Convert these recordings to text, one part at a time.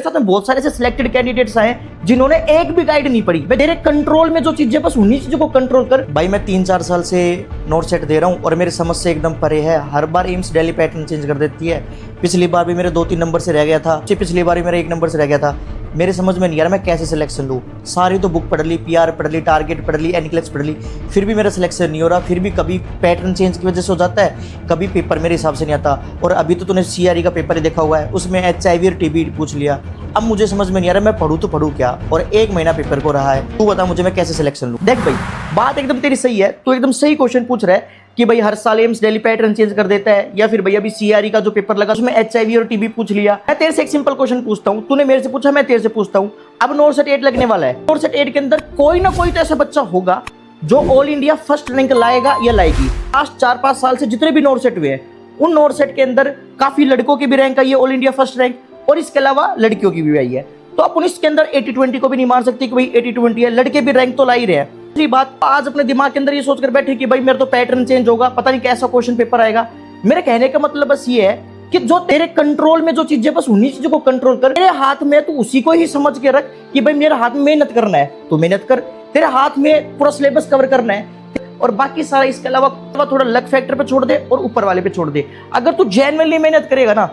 साथ में बहुत सारे ऐसे सिलेक्टेड कैंडिडेट्स आए जिन्होंने एक भी गाइड नहीं पढ़ी। मैं तेरे कंट्रोल में जो चीजें, बस उन्हीं चीजों को कंट्रोल कर। भाई मैं 3-4 साल से नोट सेट दे रहा हूँ और मेरे समझ से एकदम परे है। हर बार एम्स डेली पैटर्न चेंज कर देती है। पिछली बार भी मेरे 2-3 नंबर से रह गया था, पिछली बार भी मेरा 1 नंबर से रह गया था। मेरे समझ में नहीं आ रहा मैं कैसे सिलेक्शन लूँ। सारी तो बुक पढ़ ली, पीआर पढ़ ली, टारगेट पढ़ ली, एनक्लेक्स पढ़ ली, फिर भी मेरा सिलेक्शन नहीं हो रहा। फिर भी कभी पैटर्न चेंज की वजह से हो जाता है, कभी पेपर मेरे हिसाब से नहीं आता। और अभी तो तूने सीआरई का पेपर ही देखा हुआ है, उसमें HIV और टीबी पूछ लिया। अब मुझे समझ में नहीं आ रहा मैं पढ़ूँ तो पढ़ूँ क्या, और 1 महीना पेपर को रहा है। तू बता मुझे मैं कैसे सिलेक्शन लूँ। देख भाई बात एकदम तेरी सही है, तू एकदम सही क्वेश्चन पूछ रहा है कि भाई हर साल एम्स डेली पैटर्न चेंज कर देता है, या फिर भैया अभी सीआरई का जो पेपर लगा उसमें HIV और टीबी पूछ लिया। मैं तेरे से एक सिंपल क्वेश्चन पूछता हूँ, तूने मेरे से पूछा, मैं तेरे से पूछता हूँ। अब नोट सेट 8 लगने वाला है। नोट सेट 8 के अंदर कोई ना कोई तो ऐसा बच्चा होगा जो ऑल इंडिया फर्स्ट रैंक लाएगा या लाएगी। लास्ट 4-5 साल से जितने भी नोट सेट हुए हैं, उन नोट सेट के अंदर काफी लड़कों की भी रैंक आई है ऑल इंडिया फर्स्ट रैंक, और इसके अलावा लड़कियों की भी आई है। तो अपन इसके अंदर 80-20 को भी नहीं मान सकते कि भाई 80-20 है, लड़के भी रैंक तो ला ही रहे हैं। दूसरी बात, आज अपने दिमाग के अंदर ये सोचकर बैठे कि भाई मेरा तो पैटर्न चेंज होगा, पता नहीं कैसा क्वेश्चन पेपर आएगा। मेरे कहने का मतलब बस ये है कि जो तेरे कंट्रोल में जो चीजें, बस उन्हीं चीजों को कंट्रोल कर। तेरे हाथ में तू उसी को ही समझ के रख कि भाई मेरे हाथ में मेहनत करना है तो मेहनत कर, तेरे हाथ में पूरा सिलेबस कवर करना है, और बाकी सारा इसके अलावा थोड़ा लक फैक्टर पे छोड़ दे और ऊपर वाले पे छोड़ दे। अगर तू जेन्युइनली मेहनत करेगा ना,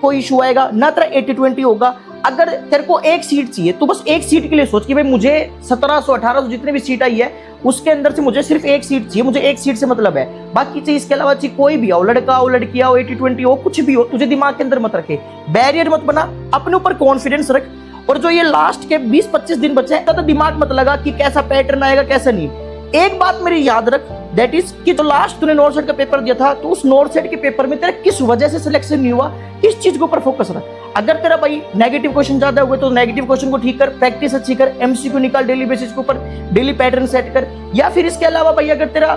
कोई इशू आएगा ना, तेरा 80-20 होगा। अगर तेरे को एक सीट चाहिए तो बस एक सीट के लिए सोच कि भाई मुझे 1700-1800 जितने भी सीट आई है उसके अंदर से मुझे सिर्फ एक सीट चाहिए, मुझे एक सीट से मतलब है। बाकी चाहिए इसके अलावा चाहिए कोई भी हो, लड़का हो, लड़की हो, 80-20 हो, कुछ भी हो, तुझे दिमाग के अंदर मत रखे, बैरियर मत बना, अपने ऊपर कॉन्फिडेंस रख। और जो ये लास्ट के 20-25 दिन बचे हैं, तो दिमाग मत लगा कि कैसा पैटर्न आएगा कैसा नहीं। एक बात मेरी याद रख, दैट इज कि जो लास्ट तूने नोट सेट का पेपर दिया था, तो उस नोट सेट के पेपर में तेरा किस वजह से सिलेक्शन नहीं हुआ, इस चीज के ऊपर फोकस रख। अगर तेरा भाई नेगेटिव क्वेश्चन ज्यादा हुए तो नेगेटिव क्वेश्चन को ठीक कर, प्रैक्टिस अच्छी कर, MCQ निकाल डेली बेसिस के ऊपर, डेली पैटर्न सेट कर। या फिर इसके अलावा भाई अगर तेरा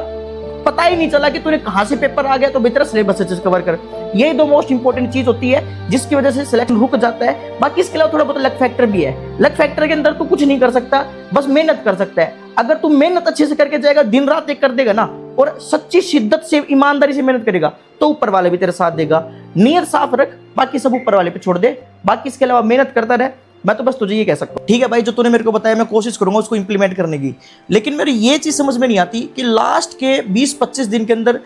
पता ही नहीं चला कि तूने कहां से पेपर आ गया, तो बेहतर सिलेबस अच्छे से कवर कर। यही 2 मोस्ट इंपोर्टेंट चीज होती है जिसकी वजह से सिलेक्शन रुक जाता है। बाकी इसके अलावा थोड़ा बहुत लक फैक्टर भी है। लक फैक्टर के अंदर तू कुछ नहीं कर सकता, बस मेहनत कर सकता है। अगर तू मेहनत अच्छे से करके जाएगा, दिन रात एक कर देगा ना, और सच्ची शिद्दत से ईमानदारी से मेहनत करेगा, तो ऊपर वाले भी तेरा साथ देगा। नियत साफ रख, बाकी सब ऊपर वाले पे छोड़ दे। बाकी इसके अलावा मेहनत करता रहे। मैं तो बस तुझे ये कह सकता हूँ। ठीक है भाई, जो तूने मेरे को बताया मैं कोशिश करूंगा उसको इंप्लीमेंट करने की। लेकिन मेरी ये चीज समझ में नहीं आती कि लास्ट के 20-25 दिन के अंदर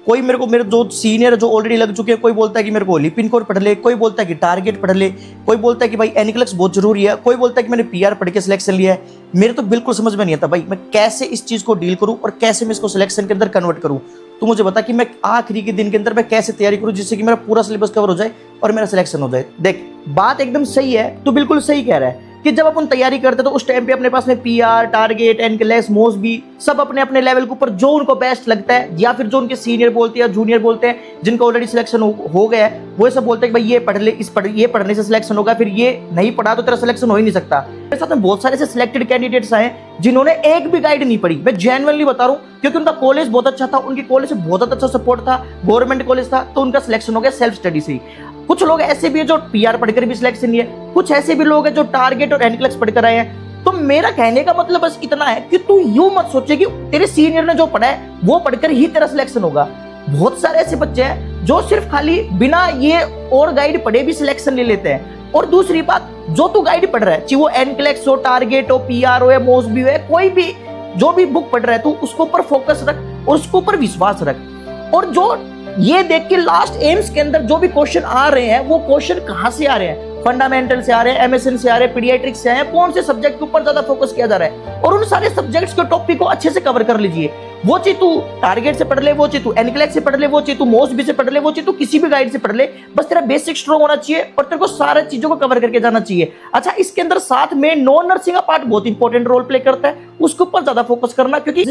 कोई मेरे जो सीनियर जो ऑलरेडी लग चुके हैं, कोई बोलता है कि मेरे को लिपिन कोड पढ़ ले, कोई बोलता है कि टारगेट पढ़ ले, कोई बोलता है कि भाई एनक्लेक्स बहुत जरूरी है, कोई बोलता है कि मैंने पीआर पढ़ के सिलेक्शन लिया है। मेरे तो बिल्कुल समझ में नहीं आता भाई मैं कैसे इस चीज को डील करूं और कैसे मैं इसको सिलेक्शन के अंदर कन्वर्ट करूं। तू मुझे बता कि मैं आखिरी के दिन के अंदर मैं कैसे तैयारी करूं जिससे कि मेरा पूरा सिलेबस कवर हो जाए और मेरा सिलेक्शन हो जाए। देख बात एकदम सही है, तू बिल्कुल सही कह रहा है कि जब अपन तैयारी करते तो उस टाइम पे अपने पास में पीआर, टारगेट, एनक्लेक्स, मोसबी सब अपने अपने लेवल के ऊपर जो उनको बेस्ट लगता है, या फिर जो उनके सीनियर बोलते हैं, जूनियर बोलते हैं, जिनको ऑलरेडी सिलेक्शन हो गया है, वो सब बोलते हैं कि भाई ये पढ़ ले, ये पढ़ने से सिलेक्शन होगा, फिर ये नहीं पढ़ा तो तेरा सिलेक्शन हो ही नहीं सकता। मेरे साथ में बहुत सारे ऐसे सिलेक्टेड कैंडिडेट्स आए जिन्होंने एक भी गाइड नहीं पढ़ी। मैं जेन्युइनली बता रहा हूँ, क्योंकि उनका कॉलेज बहुत अच्छा था, उनके कॉलेज से बहुत अच्छा सपोर्ट था, गवर्नमेंट कॉलेज था, तो उनका सिलेक्शन हो गया सेल्फ स्टडी से ही। कुछ लोग ऐसे भी है जो पीआर पढ़कर भी सिलेक्शन नहीं है, कुछ ऐसे भी लोग हैं जो टारगेट और एनक्लेक्स पढ़कर आए हैं। तो मेरा कहने का मतलब बस इतना है कि तू यूं मत सोचे कि तेरे सीनियर ने जो पढ़ा है वो पढ़कर ही तेरा सिलेक्शन होगा। बहुत सारे ऐसे बच्चे हैं जो सिर्फ खाली बिना ये और गाइड पढ़े भी सिलेक्शन ले लेते हैं। और दूसरी बात, जो तू गाइड पढ़ रहा है, चाहे वो एनक्लेक्स हो, टारगेट हो, पीआर हो या मोसबी हो, कोई भी जो भी बुक पढ़ रहा है, तू उसके ऊपर फोकस रख और उसके ऊपर विश्वास रख। और जो ये देख के लास्ट एम्स के अंदर जो भी क्वेश्चन आ रहे हैं, वो क्वेश्चन कहां से आ रहे हैं, फंडामेंटल से आ रहे हैं, MSN से आ रहे हैं, पीडियाट्रिक्स से आ रहे हैं, कौन से सब्जेक्ट के ऊपर ज्यादा फोकस किया जा रहा है, और उन सारे सब्जेक्ट्स के टॉपिक को अच्छे से कवर कर लीजिए। वो चीज तू टारगेट से पढ़ ले, वो चीज तू एनक्लेक्स से पढ़ ले, वो चीज तू मोसबी से पढ़ ले, वो चीज तू किसी भी गाइड से पढ़ ले, बस तेरा बेसिक स्ट्रॉन्ग होना चाहिए और तेरे को सारी चीजों को कवर करके जाना चाहिए। अच्छा, इसके अंदर साथ में नॉन नर्सिंग का पार्ट बहुत इंपॉर्टेंट रोल प्ले करता है, उसके ऊपर ज्यादा फोकस करना, क्योंकि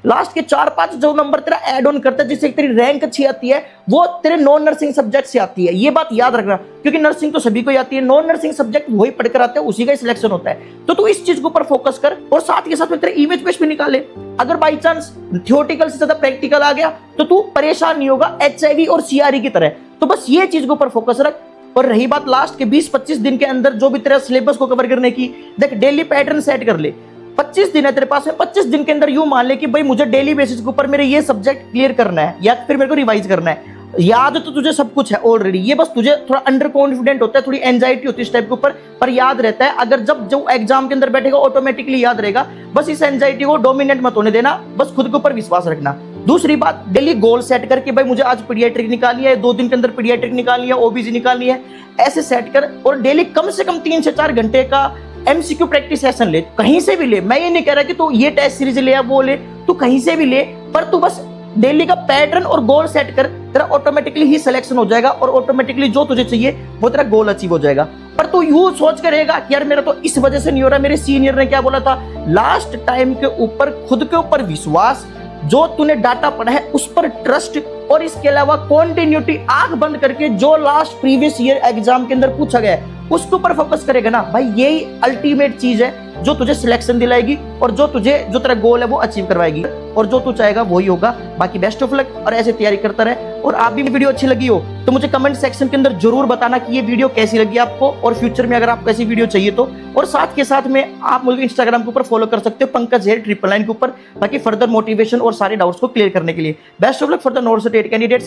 लास्ट के 4-5 जो नंबर तेरा एड ऑन करता है जिससे तेरी रैंक अच्छी आती है, वो तेरे नॉन नर्सिंग सब्जेक्ट से आती है। ये बात याद रखना, क्योंकि नर्सिंग तो सभी को आती है, नॉन नर्सिंग सब्जेक्ट वही पढ़कर आते हैं, उसी का सिलेक्शन होता है। तो तू इस चीज के ऊपर फोकस कर और साथ के साथ में तेरे इमेज बेस पे निकाले। अगर बाई चांस थियोरेटिकल से ज्यादा प्रैक्टिकल आ गया तो तू परेशान नहीं होगा HIV और CRE की तरह। तो बस ये चीज के ऊपर फोकस रख। और रही बात लास्ट के 20-25 दिन के अंदर जो भी तेरा सिलेबस को कवर करने की, देख डेली पैटर्न सेट कर ले। 25 दिन है तेरे पास में, 25 दिन के अंदर यूं मान ले कि भाई मुझे डेली बेसिस के ऊपर मेरे ये सब्जेक्ट क्लियर करना है या फिर मेरे को रिवाइज करना है। याद तो तुझे सब कुछ है ऑलरेडी, ये बस तुझे थोड़ा अंडर कॉन्फिडेंट होता है, थोड़ी एंजाइटी होती है इस टाइप के ऊपर, पर याद रहता है। अगर जब जो एग्जाम के अंदर बैठेगा ऑटोमेटिकली याद रहेगा। बस इस एंजाइटी को डोमिनेट मत होने देना, बस खुद के ऊपर विश्वास रखना। दूसरी बात, डेली गोल सेट करके भाई मुझे आज पीडियाट्रिक निकालनी है, 2 दिन के अंदर पीडियाट्रिक निकालनी है, ओबीजी निकालनी है, ऐसे सेट कर। और डेली कम से कम 3 से 4 घंटे का एमसीक्यू प्रैक्टिस सेशन ले, कहीं से भी ले। मैं ये नहीं कह रहा कि तू ये टेस्ट सीरीज ले या वो ले, तू कहीं से भी ले, पर तू बस डेली का पैटर्न और गोल सेट कर, तेरा ऑटोमेटिकली ही सिलेक्शन हो जाएगा और ऑटोमेटिकली जो तुझे चाहिए वो तेरा गोल अचीव हो जाएगा। पर तू यूं सोच कर रहेगा कि यार मेरा तो इस वजह से नहीं हो रहा, मेरे सीनियर ने क्या बोला था। लास्ट टाइम के ऊपर खुद के ऊपर विश्वास, जो तूने डाटा पढ़ा है उस पर ट्रस्ट, और इसके अलावा कॉन्टिन्यूटी, आंख बंद करके जो लास्ट प्रीवियस ईयर एग्जाम के अंदर पूछा गया है उसके ऊपर फोकस करेगा ना भाई, यही अल्टीमेट चीज है जो तुझे सिलेक्शन दिलाएगी और जो तेरा गोल है वो अचीव करवाएगी, और जो तू चाहेगा वही होगा। बाकी बेस्ट ऑफ लक, और ऐसे तैयारी करता रहे। और आप भी वीडियो अच्छी लगी हो तो मुझे कमेंट सेक्शन के अंदर जरूर बताना कि ये वीडियो कैसी लगी आपको, और फ्यूचर में अगर आपको ऐसी वीडियो चाहिए तो। और साथ के साथ में आप मुझे इंस्टाग्राम के ऊपर फॉलो कर सकते हो, पंकज हेयर 999 के ऊपर, बाकी फर्दर मोटिवेशन और सारे डाउट्स को क्लियर करने के लिए। Best of luck for the north state candidates.